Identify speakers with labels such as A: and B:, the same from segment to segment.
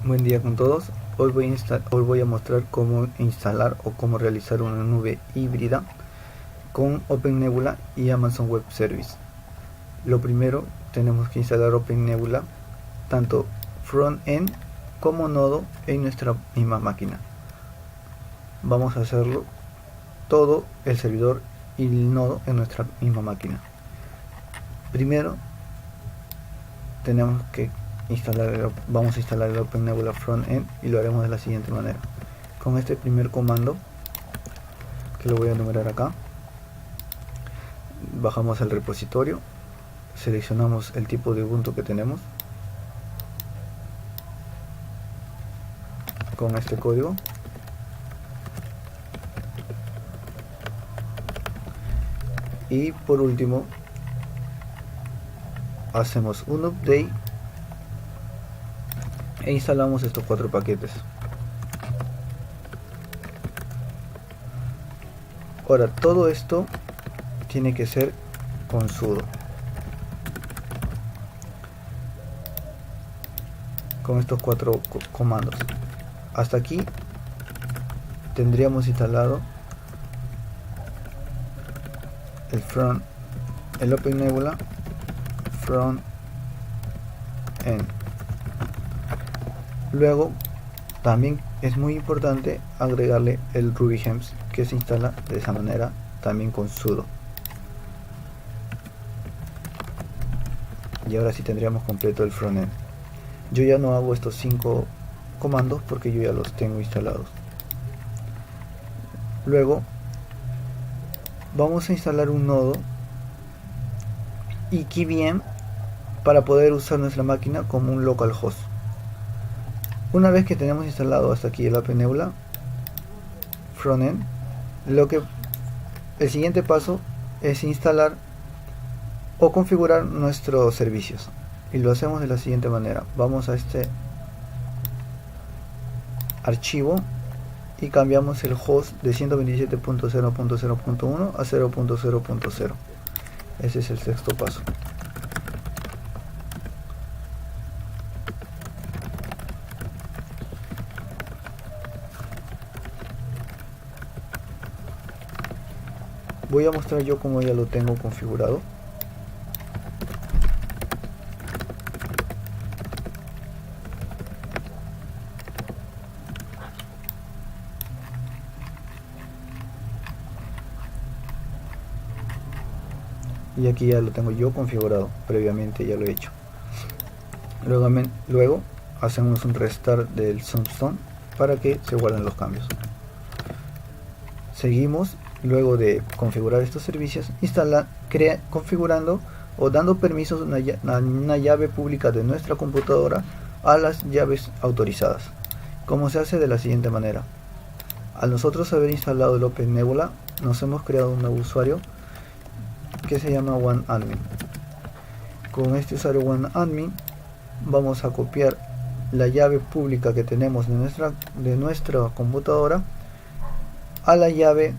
A: Buen día con todos. Hoy voy a mostrar cómo instalar o cómo realizar una nube híbrida con OpenNebula y Amazon Web Service. Lo primero, tenemos que instalar OpenNebula tanto front-end como nodo en nuestra misma máquina. Vamos a hacerlo todo el servidor y el nodo en nuestra misma máquina. Primero tenemos que vamos a instalar el OpenNebula Frontend y lo haremos de la siguiente manera. Con este primer comando, que lo voy a enumerar acá, bajamos el repositorio, seleccionamos el tipo de Ubuntu que tenemos, con este código, y por último hacemos un update e instalamos estos 4 paquetes. Ahora, todo esto tiene que ser con sudo. Con estos 4 comandos. Hasta aquí tendríamos instalado el OpenNebula Front End. Luego también es muy importante agregarle el RubyGems, que se instala de esa manera también con sudo. Y ahora sí tendríamos completo el frontend. Yo ya no hago estos 5 comandos porque yo ya los tengo instalados. Luego vamos a instalar un nodo y KVM para poder usar nuestra máquina como un localhost. Una vez que tenemos instalado hasta aquí el OpenNebula Frontend, el siguiente paso es instalar o configurar nuestros servicios, y lo hacemos de la siguiente manera. Vamos a este archivo y cambiamos el host de 127.0.0.1 a 0.0.0. ese es el sexto paso. Voy a mostrar yo cómo ya lo tengo configurado. Y aquí ya lo tengo yo configurado, previamente ya lo he hecho. Luego hacemos un restart del Sunstone para que se guarden los cambios. Seguimos, luego de configurar estos servicios, configurando o dando permisos a una llave pública de nuestra computadora a las llaves autorizadas. Como se hace de la siguiente manera. Al nosotros haber instalado el OpenNebula, nos hemos creado un nuevo usuario que se llama OneAdmin. Con este usuario OneAdmin vamos a copiar la llave pública que tenemos de nuestra computadora a las llaves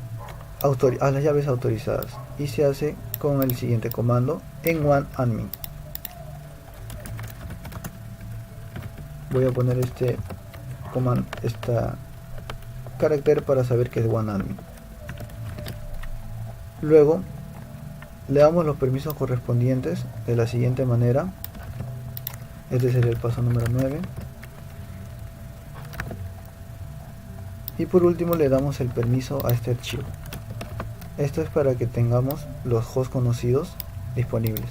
A: autorizadas, y se hace con el siguiente comando en OneAdmin. Voy a poner este carácter para saber que es OneAdmin. Luego le damos los permisos correspondientes de la siguiente manera. Este sería el paso número 9. Y por último le damos el permiso a este archivo. Esto es para que tengamos los hosts conocidos disponibles.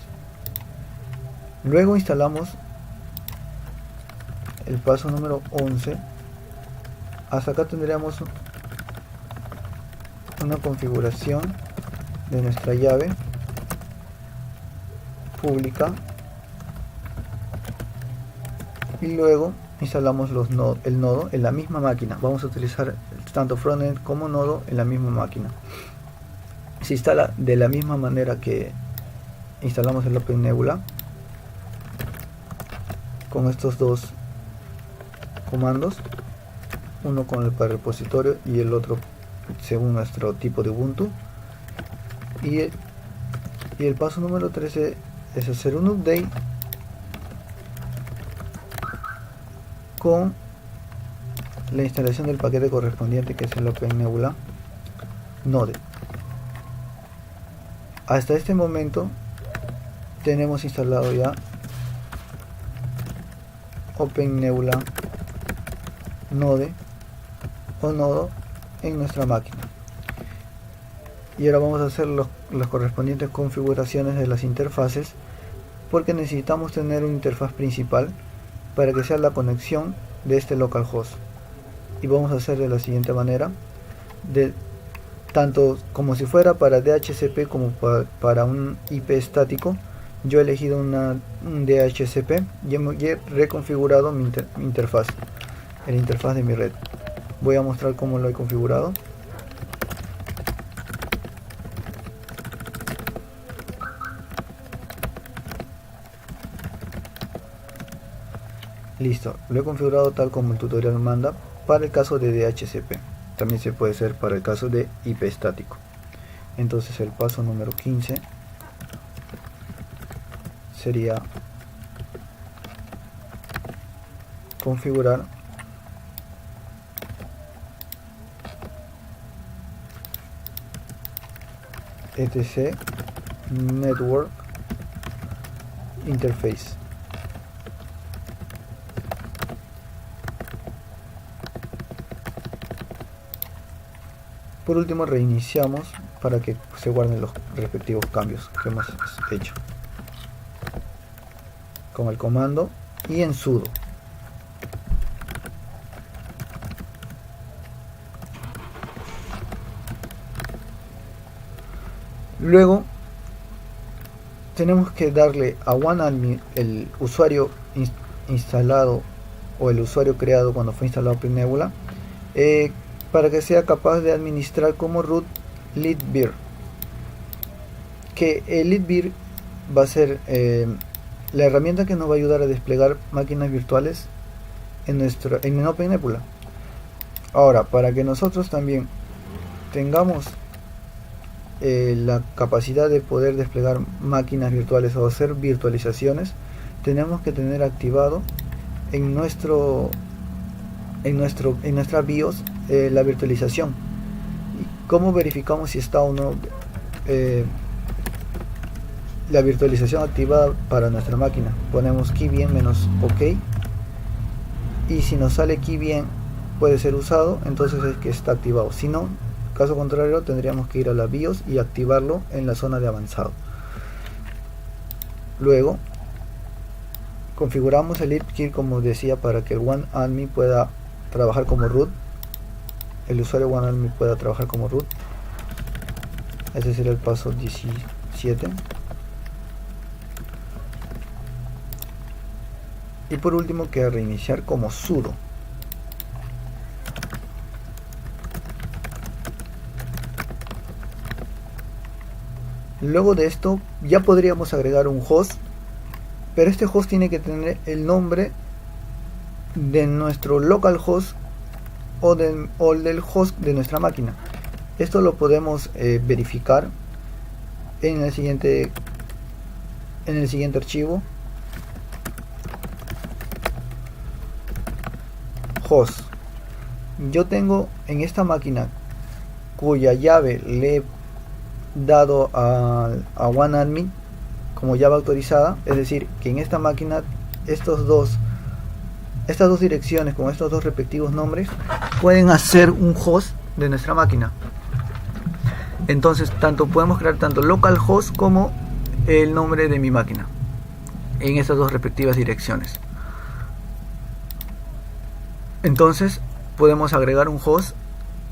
A: Luego instalamos el paso número 11. Hasta acá tendríamos una configuración de nuestra llave pública, y luego instalamos el nodo en la misma máquina. Vamos a utilizar tanto frontend como nodo en la misma máquina. Se instala de la misma manera que instalamos el OpenNebula, con estos 2 comandos, uno con el para repositorio y el otro según nuestro tipo de Ubuntu. Y el paso número 13 es hacer un update con la instalación del paquete correspondiente, que es el OpenNebula Node. Hasta este momento tenemos instalado ya OpenNebula Node o nodo en nuestra máquina. Y ahora vamos a hacer las correspondientes configuraciones de las interfaces, porque necesitamos tener una interfaz principal para que sea la conexión de este localhost. Y vamos a hacer de la siguiente manera, tanto como si fuera para DHCP como para un IP estático. Yo he elegido un DHCP y he reconfigurado mi interfaz, el interfaz de mi red. Voy a mostrar cómo lo he configurado. Listo, lo he configurado tal como el tutorial manda para el caso de DHCP. También se puede hacer para el caso de IP estático. Entonces el paso número 15 sería configurar etc network interface. Por último, reiniciamos para que se guarden los respectivos cambios que hemos hecho con el comando y en sudo. Luego tenemos que darle a OneAdmin el usuario instalado o el usuario creado cuando fue instalado OpenNebula, para que sea capaz de administrar como root LeadBeer, que el LeadBeer va a ser la herramienta que nos va a ayudar a desplegar máquinas virtuales en OpenNebula. Ahora, para que nosotros también tengamos la capacidad de poder desplegar máquinas virtuales o hacer virtualizaciones, tenemos que tener activado en nuestra BIOS la virtualización. ¿Cómo verificamos si está o no la virtualización activada para nuestra máquina? Ponemos keybind -ok, y si nos sale keybind puede ser usado, entonces es que está activado. Si no, caso contrario, tendríamos que ir a la BIOS y activarlo en la zona de avanzado. Luego configuramos el LeadBeer, como decía, para que el OneAdmin pueda trabajar como root. El usuario OneAdmin pueda trabajar como root. Ese será el paso 17. Y por último queda reiniciar como sudo. Luego de esto ya podríamos agregar un host, pero este host tiene que tener el nombre de nuestro localhost o del host de nuestra máquina. Esto lo podemos verificar en el siguiente archivo, host. Yo tengo en esta máquina cuya llave le he dado a OneAdmin como llave autorizada, es decir, que en esta máquina estas dos direcciones con estos dos respectivos nombres pueden hacer un host de nuestra máquina. Entonces podemos crear tanto localhost como el nombre de mi máquina en estas dos respectivas direcciones. Entonces podemos agregar un host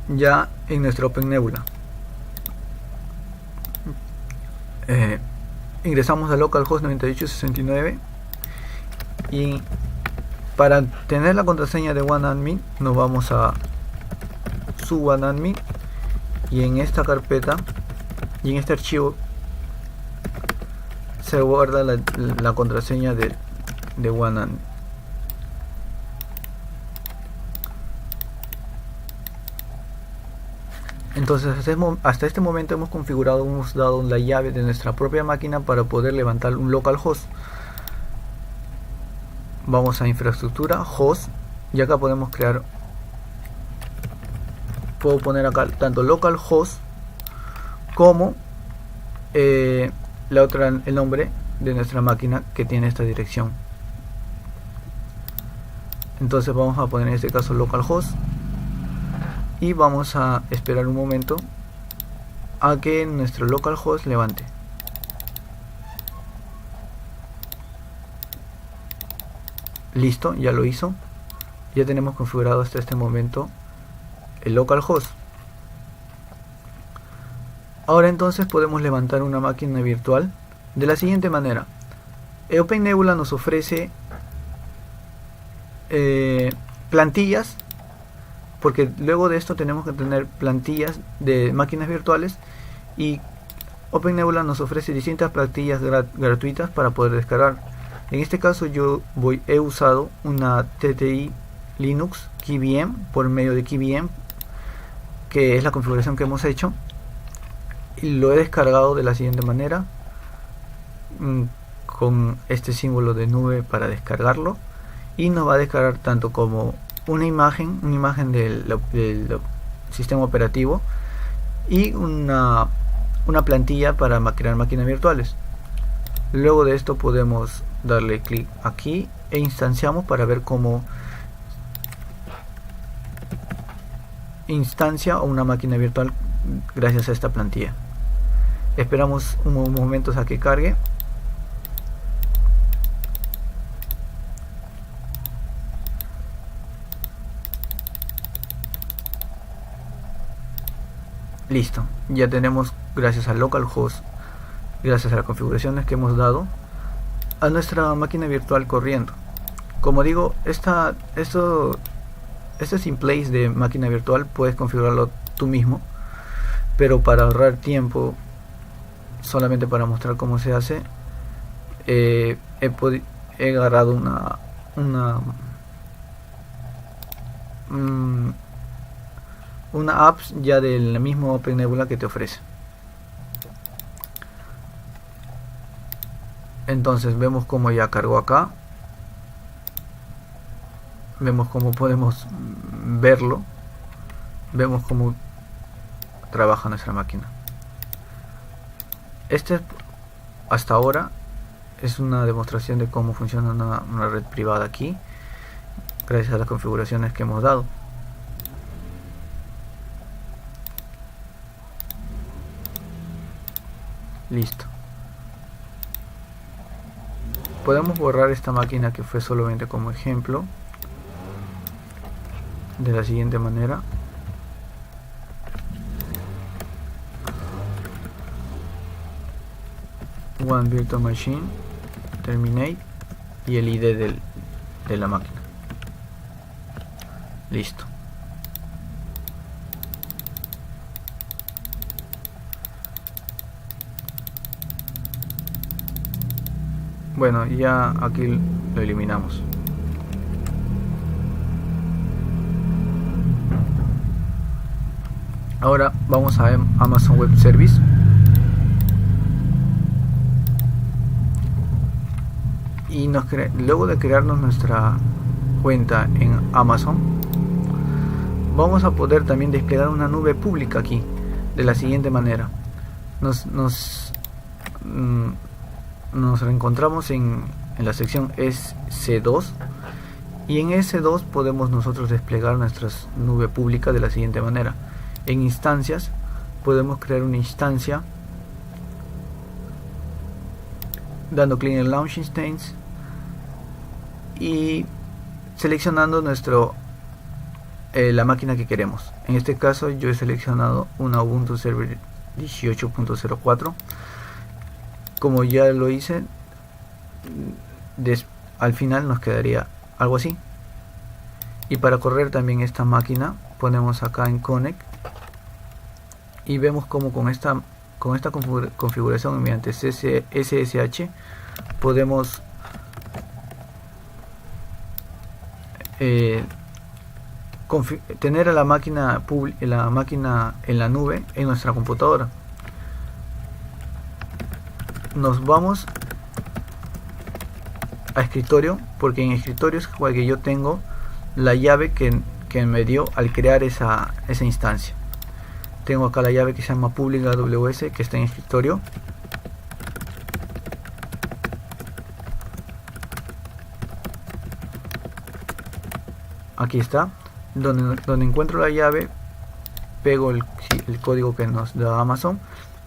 A: ya en nuestro OpenNebula. Ingresamos a localhost 9869 y para tener la contraseña de OneAdmin nos vamos a su OneAdmin y en esta carpeta y en este archivo se guarda la contraseña de OneAdmin. Entonces hasta este momento hemos dado la llave de nuestra propia máquina para poder levantar un localhost. Vamos a infraestructura, host, y acá podemos crear, puedo poner acá tanto localhost como el nombre de nuestra máquina que tiene esta dirección. Entonces vamos a poner en este caso localhost y vamos a esperar un momento a que nuestro localhost levante. Listo, ya lo hizo. Ya tenemos configurado hasta este momento el localhost. Ahora entonces podemos levantar una máquina virtual de la siguiente manera. OpenNebula nos ofrece plantillas, porque luego de esto tenemos que tener plantillas de máquinas virtuales, y OpenNebula nos ofrece distintas plantillas gratuitas para poder descargar. En este caso yo he usado una TTI Linux KVM por medio de KVM, que es la configuración que hemos hecho, y lo he descargado de la siguiente manera, con este símbolo de nube para descargarlo, y nos va a descargar tanto como una imagen del sistema operativo y una plantilla para crear máquinas virtuales. Luego de esto podemos darle clic aquí e instanciamos para ver cómo instancia una máquina virtual gracias a esta plantilla. Esperamos unos momentos a que cargue. Listo, ya tenemos, gracias al localhost, gracias a las configuraciones que hemos dado, a nuestra máquina virtual corriendo. Como digo, este simplace de máquina virtual puedes configurarlo tú mismo, pero para ahorrar tiempo, solamente para mostrar cómo se hace, he agarrado una apps ya del mismo OpenNebula que te ofrece. Entonces vemos cómo ya cargó acá, vemos cómo podemos verlo, vemos cómo trabaja nuestra máquina. Hasta ahora es una demostración de cómo funciona una red privada aquí, gracias a las configuraciones que hemos dado. Listo. Podemos borrar esta máquina que fue solamente como ejemplo de la siguiente manera. One virtual machine, terminate, y el ID de la máquina. Listo. Bueno, ya aquí lo eliminamos. Ahora vamos a Amazon Web Service. Y luego de crearnos nuestra cuenta en Amazon, vamos a poder también desplegar una nube pública aquí de la siguiente manera. Nos reencontramos en la sección EC2, y en EC2 podemos nosotros desplegar nuestra nube pública de la siguiente manera. En instancias podemos crear una instancia dando clic en Launch Instance y seleccionando la máquina que queremos. En este caso yo he seleccionado una Ubuntu Server 18.04. Como ya lo hice, al final nos quedaría algo así. Y para correr también esta máquina, ponemos acá en Connect y vemos como con esta configuración mediante SSH podemos tener a la máquina en la nube en nuestra computadora. Nos vamos a escritorio, porque en escritorio es el que yo tengo la llave que me dio al crear esa instancia. Tengo acá la llave que se llama public AWS, que está en escritorio. Aquí está, donde encuentro la llave, pego el código que nos da Amazon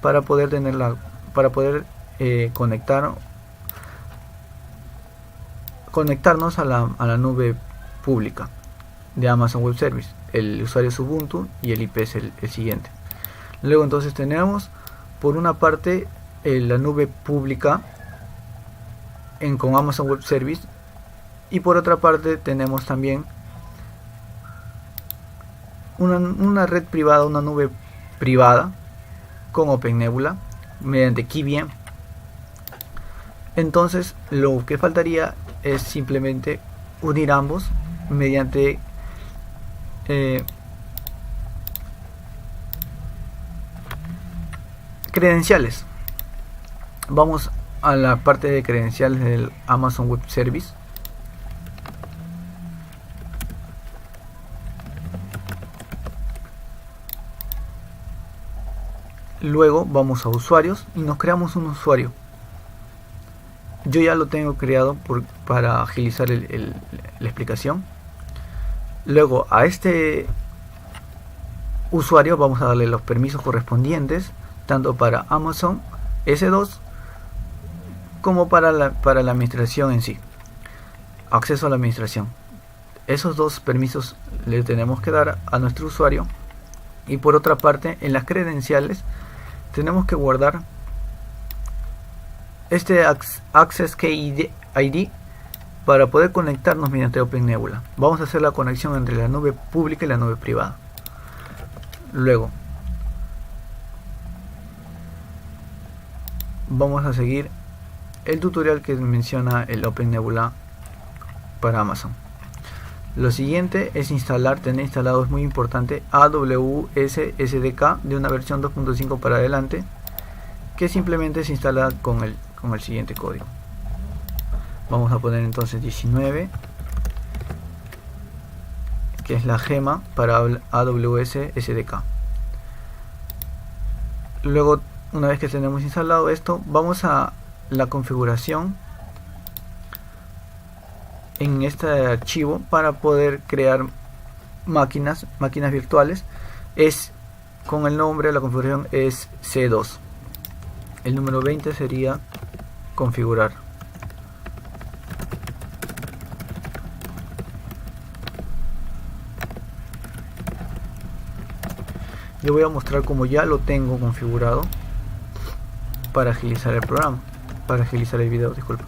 A: para poder conectarnos a la nube pública de Amazon Web Service. El usuario es Ubuntu y el IP es el siguiente. Luego entonces tenemos por una parte la nube pública con Amazon Web Service, y por otra parte tenemos también una red privada, una nube privada con OpenNebula mediante KVM. Entonces lo que faltaría es simplemente unir ambos mediante credenciales. Vamos a la parte de credenciales del Amazon Web Service. Luego vamos a usuarios y nos creamos un usuario. Yo ya lo tengo creado para agilizar la explicación. Luego a este usuario vamos a darle los permisos correspondientes, tanto para Amazon S2 como para la administración en sí. Acceso a la administración. Esos dos permisos le tenemos que dar a nuestro usuario. Y por otra parte, en las credenciales tenemos que guardar este Access Key ID para poder conectarnos mediante OpenNebula. Vamos a hacer la conexión entre la nube pública y la nube privada. Luego vamos a seguir el tutorial que menciona el OpenNebula para Amazon. Lo siguiente es tener instalado, es muy importante, AWS SDK de una versión 2.5 para adelante, que simplemente se instala con el siguiente código. Vamos a poner entonces 19, que es la gema para AWS SDK. Luego, una vez que tenemos instalado esto, vamos a la configuración en este archivo para poder crear máquinas virtuales. Es con el nombre de la configuración es C2. El número 20 sería configurar. Yo voy a mostrar cómo ya lo tengo configurado para agilizar el programa, para agilizar el video, disculpa.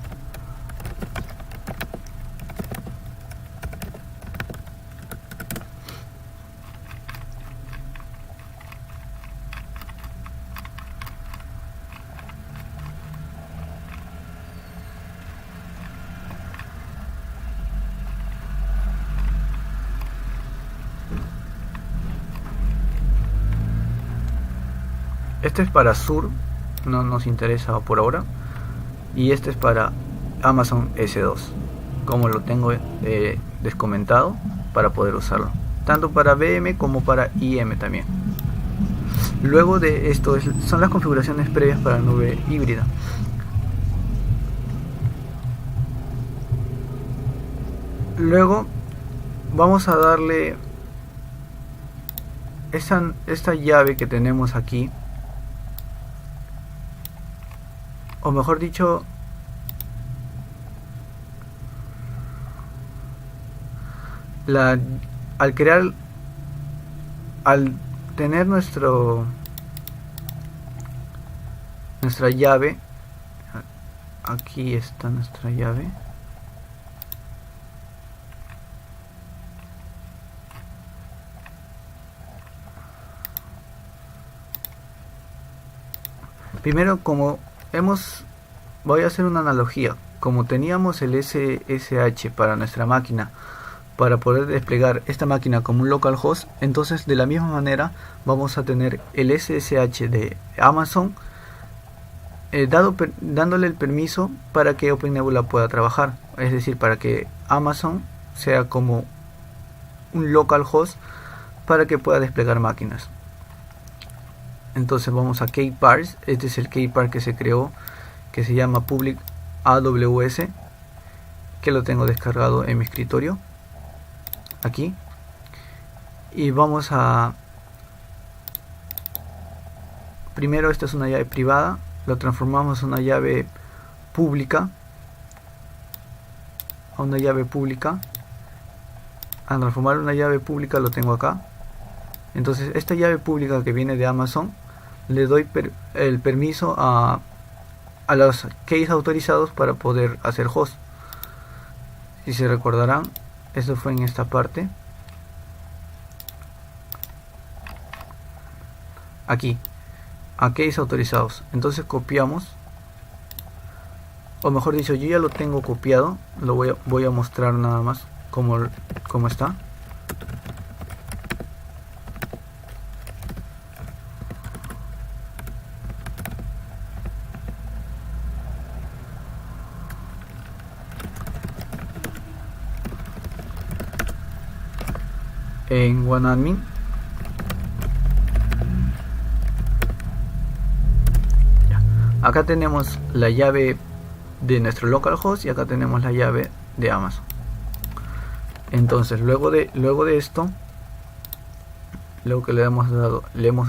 A: Este es para Sur, no nos interesa por ahora, y este es para Amazon S2, como lo tengo descomentado para poder usarlo, tanto para VM como para IM también. Luego de esto son las configuraciones previas para nube híbrida. Luego vamos a darle esta llave que tenemos aquí, o mejor dicho, al tener nuestra llave, aquí está nuestra llave. Primero, voy a hacer una analogía. Como teníamos el SSH para nuestra máquina, para poder desplegar esta máquina como un localhost, entonces de la misma manera vamos a tener el SSH de Amazon, dándole el permiso para que OpenNebula pueda trabajar, es decir, para que Amazon sea como un localhost para que pueda desplegar máquinas. Entonces vamos a kparse. Este es el kparse que se creó, que se llama public AWS, que lo tengo descargado en mi escritorio aquí. Y vamos a, primero, esta es una llave privada, lo transformamos en una llave pública, a una llave pública. Al transformar una llave pública lo tengo acá. Entonces esta llave pública que viene de Amazon, le doy el permiso a los keys autorizados para poder hacer host. Si se recordarán, esto fue en esta parte, aquí, a keys autorizados. Entonces copiamos, o mejor dicho, yo ya lo tengo copiado. Lo voy a mostrar nada más cómo está. En OneAdmin acá tenemos la llave de nuestro localhost y acá tenemos la llave de Amazon. Entonces luego de esto, luego que le hemos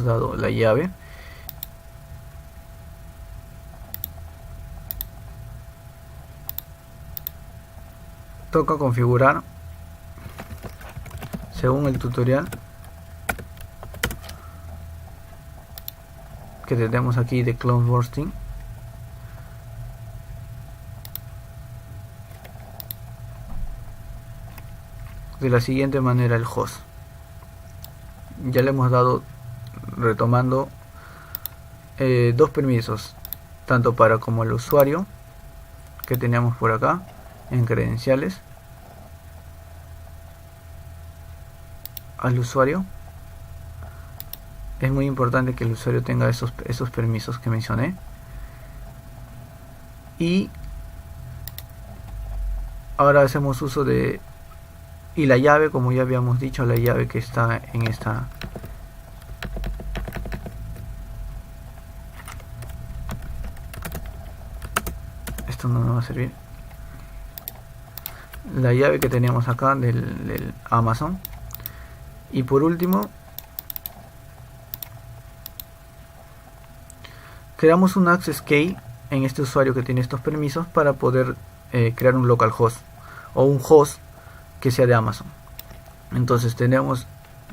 A: dado la llave, toca configurar según el tutorial que tenemos aquí de clone bursting. De la siguiente manera el host. Ya le hemos dado, retomando, dos permisos, tanto para como el usuario que teníamos por acá en credenciales. Al usuario es muy importante que el usuario tenga esos permisos que mencioné. Y ahora hacemos uso de, y la llave, como ya habíamos dicho, la llave que está en esta, esto no nos va a servir, la llave que teníamos acá del Amazon. Y por último, creamos un access key en este usuario que tiene estos permisos para poder crear un localhost o un host que sea de Amazon. Entonces tenemos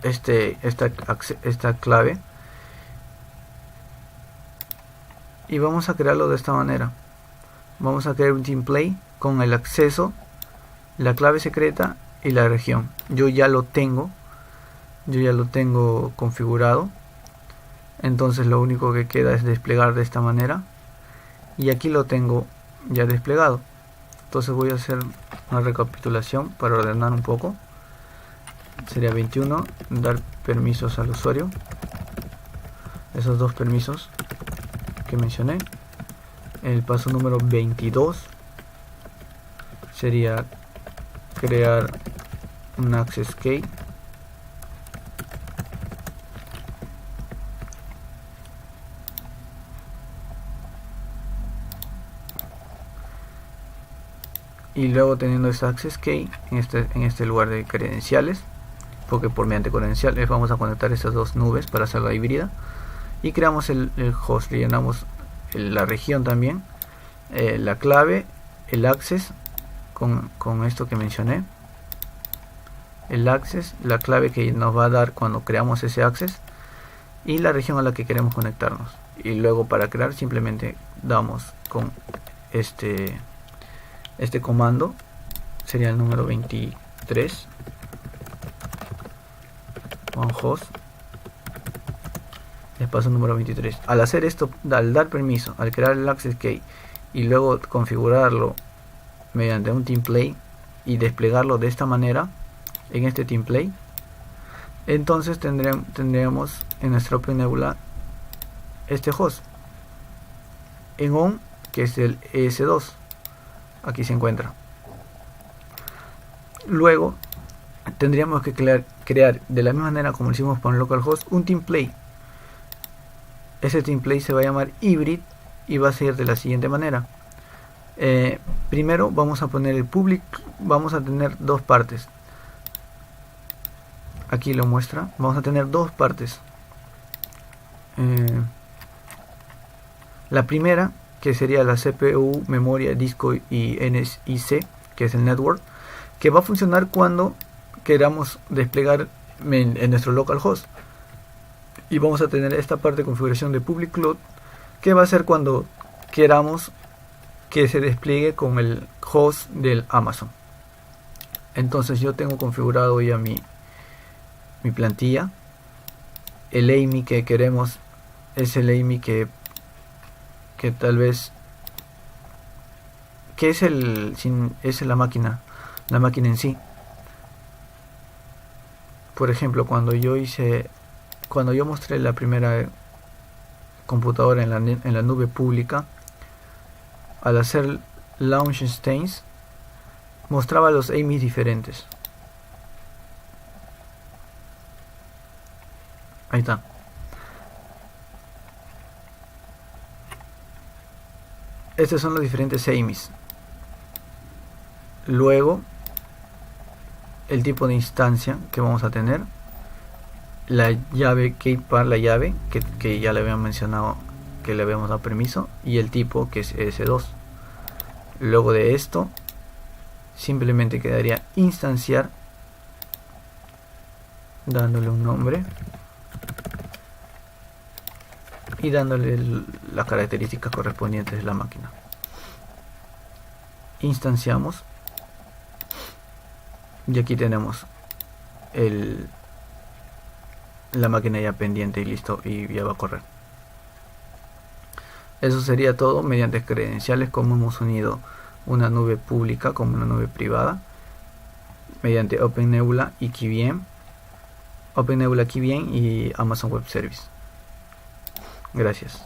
A: esta clave y vamos a crearlo de esta manera. Vamos a crear un template con el acceso, la clave secreta y la región. Yo ya lo tengo configurado. Entonces lo único que queda es desplegar de esta manera, y aquí lo tengo ya desplegado. Entonces voy a hacer una recapitulación para ordenar un poco. Sería 21, dar permisos al usuario, esos dos permisos que mencioné. El paso número 22 sería crear un access key. Y luego, teniendo ese access key en este lugar de credenciales, porque por mediante credenciales vamos a conectar estas dos nubes para hacerla híbrida, y creamos el host, llenamos la región también, la clave, el access con esto que mencioné, el access, la clave que nos va a dar cuando creamos ese access, y la región a la que queremos conectarnos. Y luego, para crear, simplemente damos con este comando, sería el número 23, one host, el paso número 23. Al hacer esto, al dar permiso, al crear el access key y luego configurarlo mediante un template y desplegarlo de esta manera en este template, entonces tendremos en nuestra OpenNebula este host en on, que es el ES2. Aquí se encuentra. Luego tendríamos que crear de la misma manera como lo hicimos con localhost un template. Ese template se va a llamar hybrid y va a ser de la siguiente manera. Primero vamos a poner el public, vamos a tener dos partes. Aquí lo muestra, vamos a tener dos partes. La primera, que sería la CPU, memoria, disco y NIC, que es el network, que va a funcionar cuando queramos desplegar en nuestro localhost. Y vamos a tener esta parte de configuración de public cloud, que va a ser cuando queramos que se despliegue con el host del Amazon. Entonces yo tengo configurado ya mi plantilla. El AMI que queremos es el AMI que tal vez que es la máquina en sí. Por ejemplo, cuando yo mostré la primera computadora en la nube pública, al hacer launch instance mostraba los AMIs diferentes. Ahí está. Estos son los diferentes AMIs. Luego, el tipo de instancia que vamos a tener, la llave keypath, la llave que ya le habíamos mencionado, que le habíamos dado permiso, y el tipo que es S2. Luego de esto, simplemente quedaría instanciar, dándole un nombre y dándole las características correspondientes de la máquina. Instanciamos y aquí tenemos la máquina ya pendiente y listo, y ya va a correr. Eso sería todo mediante credenciales, como hemos unido una nube pública como una nube privada mediante OpenNebula y KVM, y Amazon Web Service. Gracias.